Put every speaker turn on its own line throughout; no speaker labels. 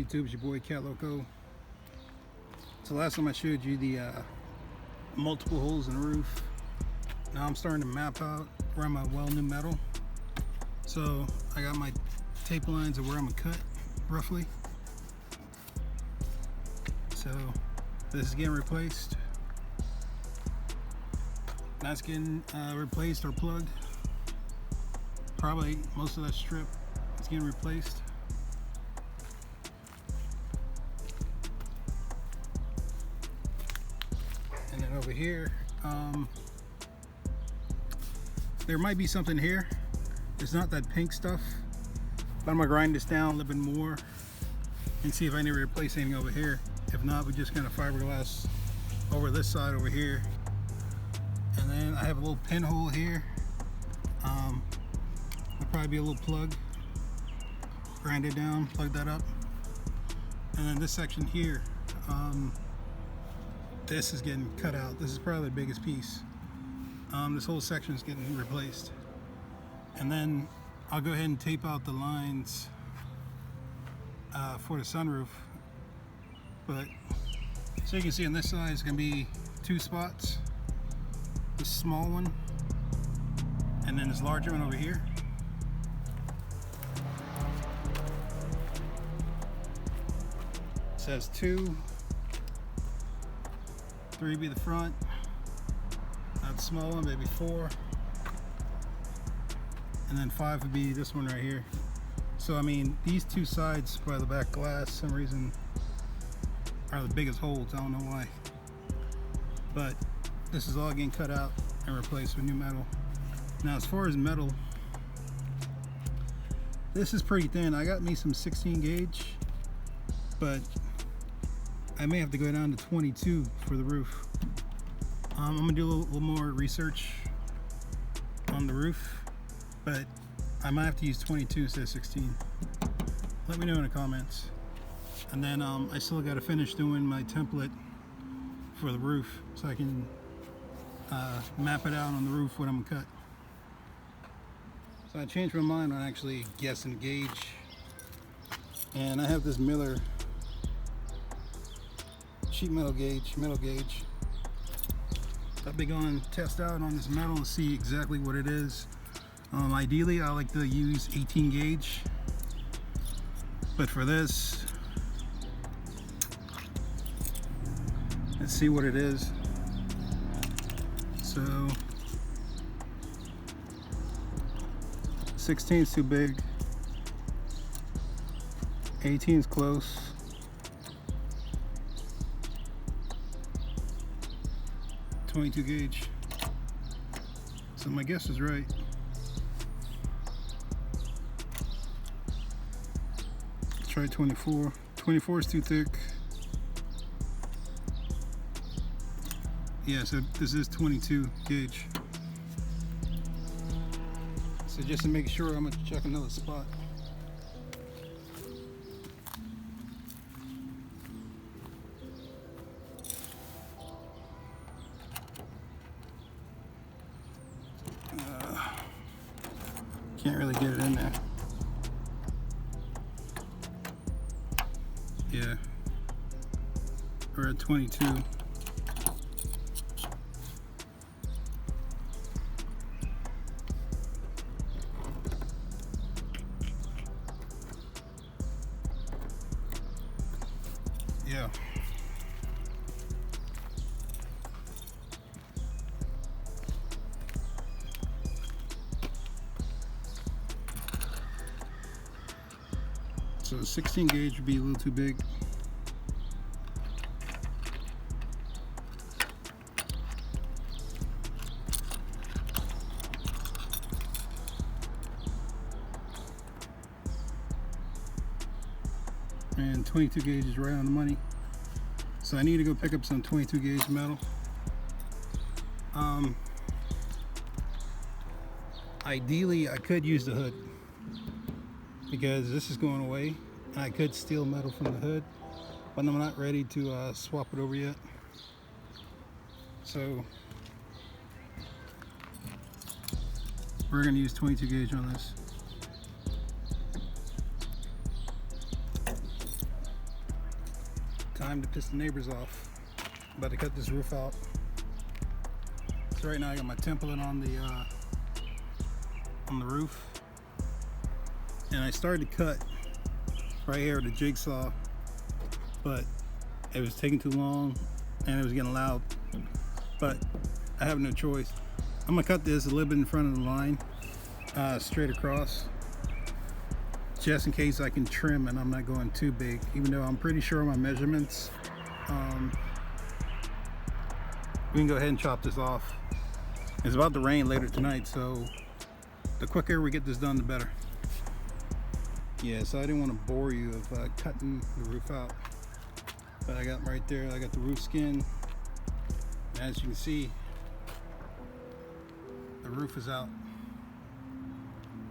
YouTube? It's your boy Catloco. So last time I showed you the multiple holes in the roof. Now I'm starting to map out where my well new metal. So I got my tape lines of where I'm gonna cut roughly. So this is getting replaced. That's getting replaced or plugged. Probably most of that strip is getting replaced. And then over here, there might be something here. It's not that pink stuff, but I'm gonna grind this down a little bit more and see if I need to replace anything over here. If not, we're just gonna fiberglass over this side over here. And then I have a little pinhole here. There'll probably be a little plug. Grind it down, plug that up. And then this section here, this is getting cut out. This is probably the biggest piece. This whole section is getting replaced. And then I'll go ahead and tape out the lines for the sunroof. But so you can see on this side it's gonna be two spots. This small one, and then this larger one over here. It says 2, 3 be the front. That small one, maybe 4. And then 5 would be this one right here. So I mean, these two sides by the back glass, some reason, are the biggest holes. I don't know why. But this is all getting cut out and replaced with new metal. Now as far as metal, this is pretty thin. I got me some 16 gauge, but I may have to go down to 22 for the roof. I'm gonna do a little more research on the roof, but I might have to use 22 instead of 16. Let me know in the comments. And then I still got to finish doing my template for the roof so I can map it out on the roof what I'm gonna cut. So I changed my mind on actually guessing gauge, and I have this Miller sheet metal gauge, I'll be going to test out on this metal and see exactly what it is. Ideally I like to use 18 gauge, but for this, let's see what it is. So 16 is too big, 18 is close, 22 gauge. So my guess is right. Let's try 24. 24 is too thick. Yeah, so this is 22 gauge. So just to make sure, I'm gonna check another spot. Can't really get it in there. Yeah, we're at 22. Yeah. So 16 gauge would be a little too big. And 22 gauge is right on the money. So I need to go pick up some 22 gauge metal. Ideally I could use the hood, because this is going away and I could steal metal from the hood, but I'm not ready to swap it over yet. So we're going to use 22 gauge on this. time to piss the neighbors off. About to cut this roof out. So right now I got my template on the roof, and I started to cut right here with a jigsaw, but it was taking too long and it was getting loud. But I have no choice. I'm gonna cut this a little bit in front of the line, straight across, just in case I can trim and I'm not going too big, even though I'm pretty sure my measurements. We can go ahead and chop this off. It's about to rain later tonight, so the quicker we get this done, the better. Yeah, so I didn't want to bore you of cutting the roof out, but I got right there, I got the roof skin. As you can see, the roof is out.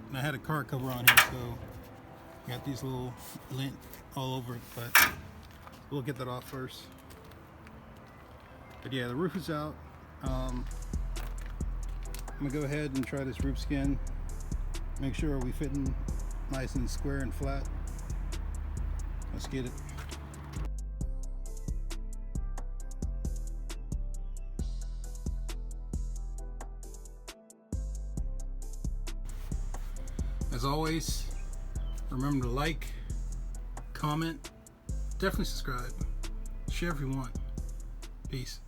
And I had a car cover on here, so I got these little lint all over it, but we'll get that off first. But yeah, the roof is out. I'm gonna go ahead and try this roof skin. Make sure we fitting nice and square and flat. Let's get it. As always, remember to like, comment, definitely subscribe, share if you want. Peace.